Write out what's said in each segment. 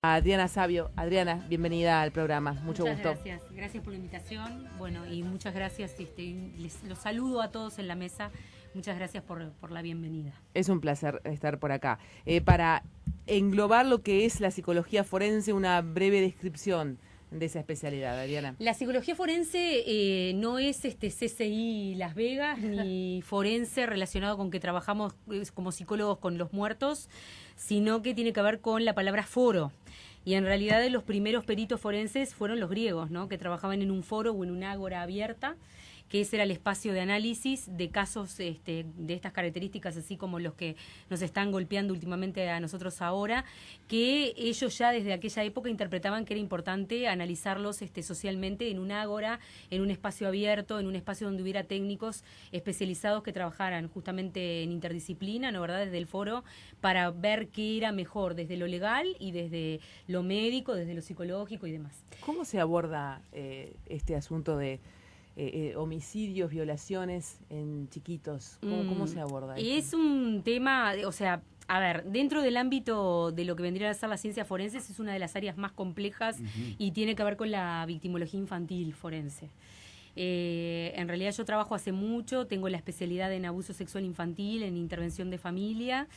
Adriana Sabio. Adriana, bienvenida al programa. Mucho Muchas gusto. gracias. Gracias por la invitación. Bueno, y muchas gracias. Los saludo a todos en la mesa. Muchas gracias por la bienvenida. Es un placer estar por acá. Para englobar lo que es la psicología forense, una breve descripción de esa especialidad, Adriana. La psicología forense no es CCI Las Vegas ni forense relacionado con que trabajamos como psicólogos con los muertos, sino que tiene que ver con la palabra foro. Y en realidad los primeros peritos forenses fueron los griegos, ¿no? Que trabajaban en un foro o en un ágora abierta, que ese era el espacio de análisis de casos de estas características, así como los que nos están golpeando últimamente a nosotros ahora, que ellos ya desde aquella época interpretaban que era importante analizarlos socialmente en un ágora, en un espacio abierto, en un espacio donde hubiera técnicos especializados que trabajaran justamente en interdisciplina, ¿no, verdad?, desde el foro, para ver qué era mejor desde lo legal y desde lo médico, desde lo psicológico y demás. ¿Cómo se aborda este asunto de homicidios, violaciones en chiquitos? ¿Cómo se aborda esto? Es un tema, o sea, a ver, dentro del ámbito de lo que vendría a ser la ciencia forense, es una de las áreas más complejas y tiene que ver con la victimología infantil forense. En realidad yo trabajo hace mucho, tengo la especialidad en abuso sexual infantil, en intervención de familia,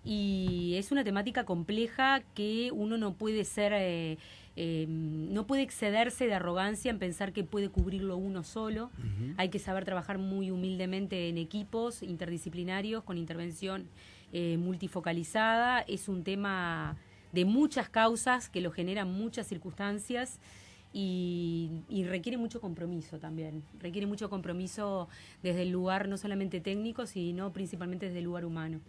y es una temática compleja que uno no puede ser... no puede excederse de arrogancia en pensar que puede cubrirlo uno solo. Hay que saber trabajar muy humildemente en equipos interdisciplinarios con intervención multifocalizada. Es un tema de muchas causas que lo generan muchas circunstancias y requiere mucho compromiso también. Requiere mucho compromiso desde el lugar no solamente técnico, sino principalmente desde el lugar humano.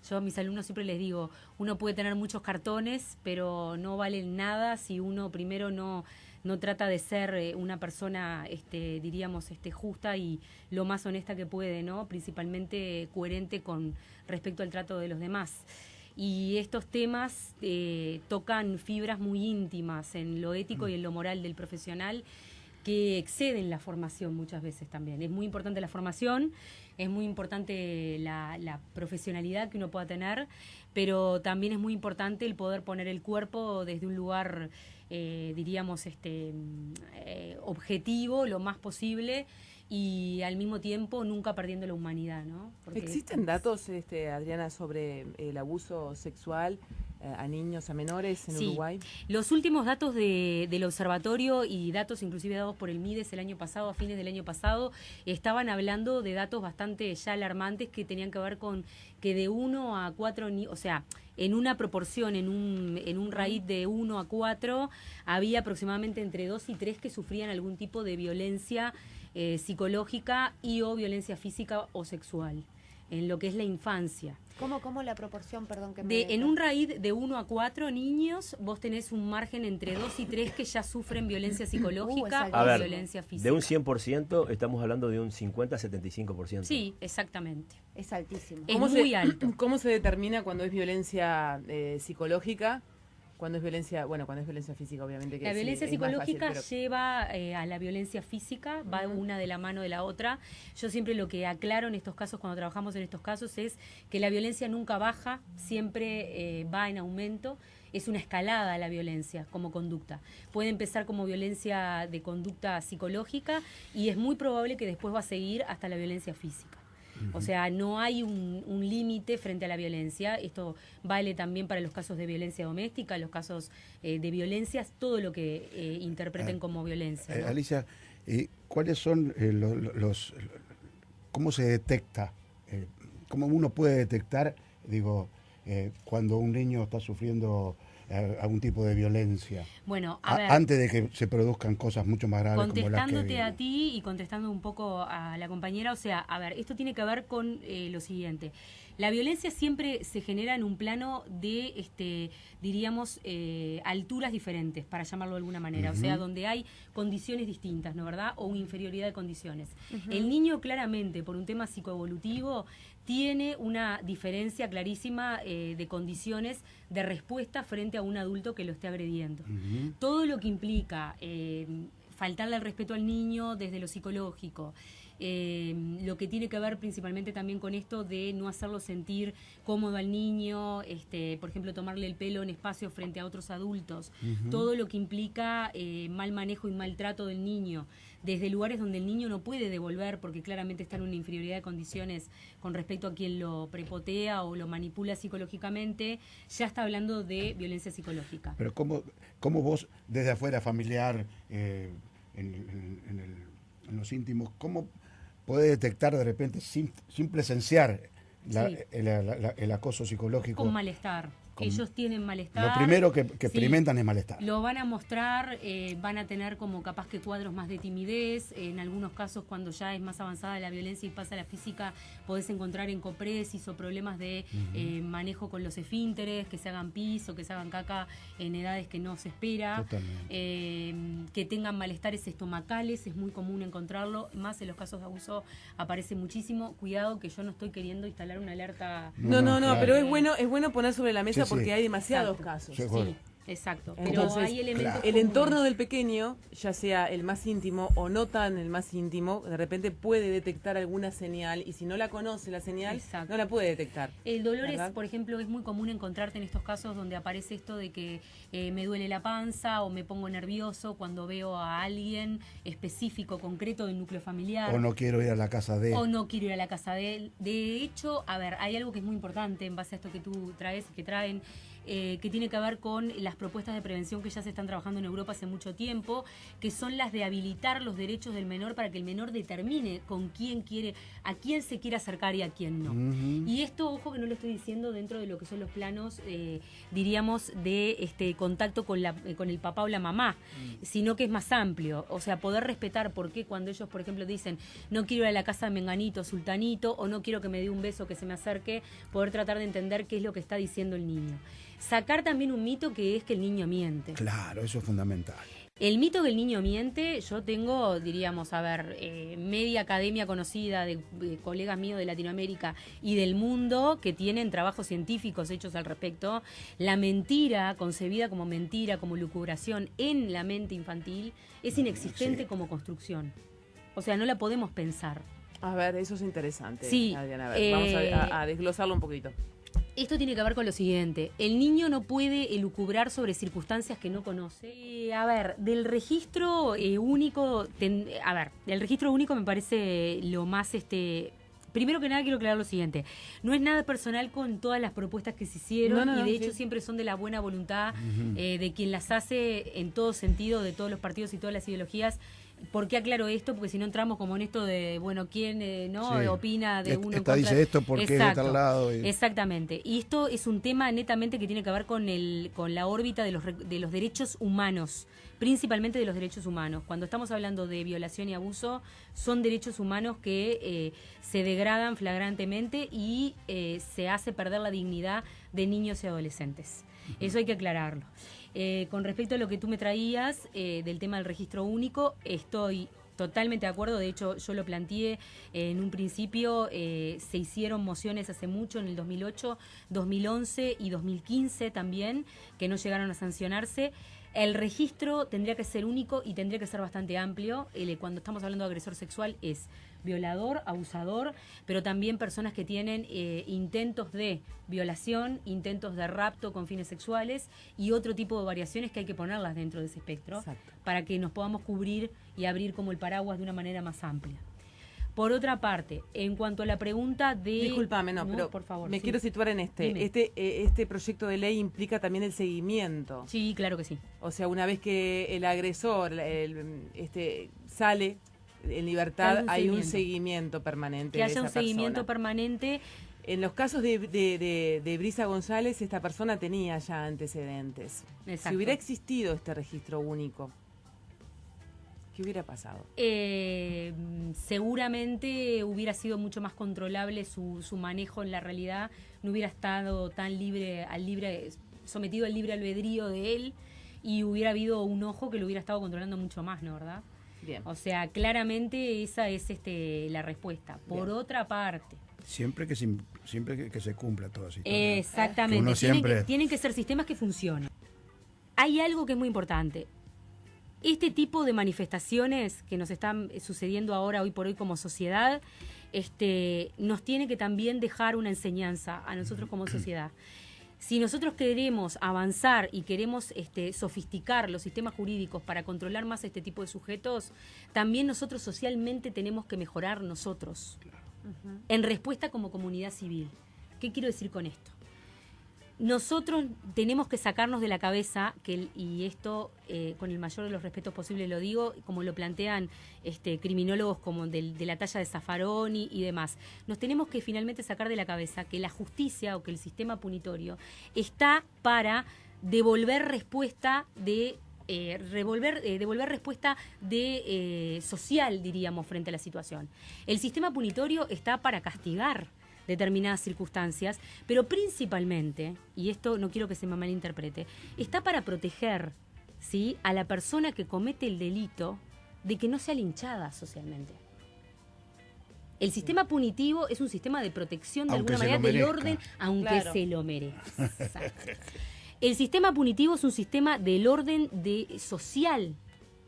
Yo a mis alumnos siempre les digo, uno puede tener muchos cartones, pero no valen nada si uno primero no trata de ser una persona, diríamos, justa y lo más honesta que puede, ¿no? Principalmente coherente con respecto al trato de los demás. Y estos temas tocan fibras muy íntimas en lo ético y en lo moral del profesional, que exceden la formación muchas veces también. Es muy importante la formación, es muy importante la profesionalidad que uno pueda tener, pero también es muy importante el poder poner el cuerpo desde un lugar, diríamos, objetivo lo más posible y al mismo tiempo nunca perdiendo la humanidad, ¿no? Porque ¿existen datos, Adriana, sobre el abuso sexual a niños, a menores en Uruguay? Los últimos datos del observatorio y datos inclusive dados por el MIDES el año pasado, a fines del año pasado, estaban hablando de datos bastante ya alarmantes que tenían que ver con que de 1 a 4, o sea, en una proporción, en un raíz de 1 a 4, había aproximadamente entre 2 y 3 que sufrían algún tipo de violencia psicológica y o violencia física o sexual en lo que es la infancia. ¿Cómo la proporción, perdón? En un raíz de 1 a 4 niños, vos tenés un margen entre 2 y 3 que ya sufren violencia psicológica o violencia física. De un 100% estamos hablando de un 50-75%. Sí, exactamente. Es altísimo. Es muy alto. ¿Cómo se determina cuando es violencia psicológica? Cuando es violencia, cuando es violencia física, obviamente que la violencia es psicológica más fácil, lleva a la violencia física, va una de la mano de la otra. Yo siempre lo que aclaro en estos casos, cuando trabajamos en estos casos, es que la violencia nunca baja, siempre va en aumento. Es una escalada la violencia como conducta. Puede empezar como violencia de conducta psicológica y es muy probable que después va a seguir hasta la violencia física. O sea, no hay un límite frente a la violencia. Esto vale también para los casos de violencia doméstica, los casos de violencias, todo lo que interpreten como violencia, ¿no? Alicia, ¿cuáles son cómo se detecta, cómo uno puede detectar, cuando un niño está sufriendo algún tipo de violencia? Bueno, a ver, antes de que se produzcan cosas mucho más graves como las que... Contestándote a ti y contestando un poco a la compañera, o sea, a ver, esto tiene que ver con lo siguiente. La violencia siempre se genera en un plano de, diríamos, alturas diferentes, para llamarlo de alguna manera. O sea, donde hay condiciones distintas, ¿no verdad? O una inferioridad de condiciones. El niño claramente, por un tema psicoevolutivo, tiene una diferencia clarísima de condiciones de respuesta frente a un adulto que lo esté agrediendo. Todo lo que implica faltarle al respeto al niño desde lo psicológico, lo que tiene que ver principalmente también con esto de no hacerlo sentir cómodo al niño, por ejemplo, tomarle el pelo en espacio frente a otros adultos, todo lo que implica mal manejo y maltrato del niño, desde lugares donde el niño no puede devolver porque claramente está en una inferioridad de condiciones con respecto a quien lo prepotea o lo manipula psicológicamente, ya está hablando de violencia psicológica. Pero ¿cómo vos, desde afuera, familiar, en los íntimos, cómo podés detectar de repente, sin presenciar el acoso psicológico? Con malestar. Ellos tienen malestar. Lo primero que experimentan es malestar. Lo van a mostrar, van a tener como capaz que cuadros más de timidez. En algunos casos, cuando ya es más avanzada la violencia y pasa a la física, podés encontrar encopresis o problemas de manejo con los esfínteres, que se hagan pis o que se hagan caca en edades que no se espera. Que tengan malestares estomacales, es muy común encontrarlo. Más en los casos de abuso aparece muchísimo. Cuidado que yo no estoy queriendo instalar una alerta. No, claro. pero es bueno poner sobre la mesa porque hay demasiados Exacto. casos. Sí. Exacto, pero Entonces, hay elementos el comunes. entorno del pequeño, ya sea el más íntimo o no tan el más íntimo, de repente puede detectar alguna señal y si no la conoce la señal, Exacto. no la puede detectar. El dolor ¿verdad? es, por ejemplo, es muy común encontrarte en estos casos donde aparece esto de que me duele la panza o me pongo nervioso cuando veo a alguien específico, concreto del núcleo familiar. O no quiero ir a la casa de... O no quiero ir a la casa de él. De hecho, a ver, hay algo que es muy importante en base a esto que tú traes, que traen, que tiene que ver con las propuestas de prevención que ya se están trabajando en Europa hace mucho tiempo, que son las de habilitar los derechos del menor para que el menor determine con quién quiere, a quién se quiere acercar y a quién no. Y esto, ojo que no lo estoy diciendo dentro de lo que son los planos, diríamos, de contacto con el papá o la mamá, sino que es más amplio. O sea, poder respetar por qué cuando ellos, por ejemplo, dicen no quiero ir a la casa de Menganito, Sultanito, o no quiero que me dé un beso, que se me acerque, poder tratar de entender qué es lo que está diciendo el niño. Sacar también un mito que es que el niño miente. Claro, eso es fundamental. El mito que el niño miente, yo tengo, diríamos, media academia conocida de colegas míos de Latinoamérica y del mundo que tienen trabajos científicos hechos al respecto. La mentira, concebida como mentira, como lucubración en la mente infantil, es inexistente como construcción. O sea, no la podemos pensar. A ver, eso es interesante, Sí, Adriana. A ver, vamos a desglosarlo un poquito. Esto tiene que ver con lo siguiente. El niño no puede elucubrar sobre circunstancias que no conoce. Del registro único... del registro único me parece lo más... Primero que nada quiero aclarar lo siguiente. No es nada personal con todas las propuestas que se hicieron y de hecho siempre son de la buena voluntad de quien las hace en todo sentido, de todos los partidos y todas las ideologías. ¿Por qué aclaro esto? Porque si no entramos como en esto de, bueno, quién opina de uno en contra. Dice esto porque es de tal lado. Exactamente. Y esto es un tema netamente que tiene que ver con la órbita de los derechos humanos, principalmente de los derechos humanos. Cuando estamos hablando de violación y abuso, son derechos humanos que se degradan flagrantemente y se hace perder la dignidad de niños y adolescentes. Eso hay que aclararlo. Con respecto a lo que tú me traías del tema del registro único, estoy totalmente de acuerdo. De hecho, yo lo planteé en un principio. Se hicieron mociones hace mucho, en el 2008, 2011 y 2015 también, que no llegaron a sancionarse. El registro tendría que ser único y tendría que ser bastante amplio. Cuando estamos hablando de agresor sexual es violador, abusador, pero también personas que tienen intentos de violación, intentos de rapto con fines sexuales y otro tipo de variaciones que hay que ponerlas dentro de ese espectro. Exacto. Para que nos podamos cubrir y abrir como el paraguas de una manera más amplia. Por otra parte, en cuanto a la pregunta de... Discúlpame, pero por favor, me sí. quiero situar en Dime. este proyecto de ley implica también el seguimiento. Sí, claro que sí. O sea, una vez que el agresor sale en libertad, hay un seguimiento permanente. Que haya de un esa seguimiento persona. permanente. En los casos de Brisa González, esta persona tenía ya antecedentes. Exacto. Si hubiera existido este registro único, ¿qué hubiera pasado? Seguramente hubiera sido mucho más controlable su manejo en la realidad, no hubiera estado tan sometido al libre albedrío de él y hubiera habido un ojo que lo hubiera estado controlando mucho más, ¿no? ¿Verdad? Bien. O sea, claramente esa es la respuesta. Por Bien. otra parte, Siempre que se cumpla todo así. exactamente, Uno siempre... tienen que ser sistemas que funcionen. Hay algo que es muy importante. este tipo de manifestaciones que nos están sucediendo ahora, hoy por hoy, como sociedad, nos tiene que también dejar una enseñanza a nosotros como sociedad. Si nosotros queremos avanzar y queremos sofisticar los sistemas jurídicos para controlar más este tipo de sujetos, también nosotros socialmente tenemos que mejorar nosotros en respuesta como comunidad civil. ¿Qué quiero decir con esto? Nosotros tenemos que sacarnos de la cabeza, y esto con el mayor de los respetos posibles lo digo, como lo plantean criminólogos como de la talla de Zaffaroni y demás, nos tenemos que finalmente sacar de la cabeza que la justicia o que el sistema punitorio está para devolver respuesta devolver respuesta social, diríamos, frente a la situación. El sistema punitorio está para castigar determinadas circunstancias, pero principalmente, y esto no quiero que se me malinterprete, está para proteger, ¿sí?, a la persona que comete el delito de que no sea linchada socialmente. El sistema punitivo es un sistema de protección de Aunque alguna manera del orden, aunque se lo merezca. Exacto. El sistema punitivo es un sistema del orden social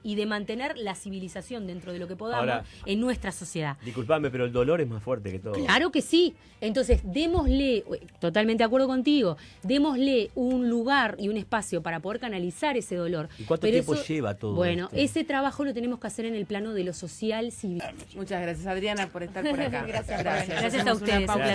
y de mantener la civilización dentro de lo que podamos Ahora, en nuestra sociedad. Disculpame, pero el dolor es más fuerte que todo. Claro que sí. Entonces, démosle, totalmente de acuerdo contigo, démosle un lugar y un espacio para poder canalizar ese dolor. ¿Y cuánto tiempo lleva todo Bueno, esto? ese trabajo lo tenemos que hacer en el plano de lo social civil. Muchas gracias, Adriana, por estar por acá. Gracias. Gracias a Hacemos una ustedes. pausa.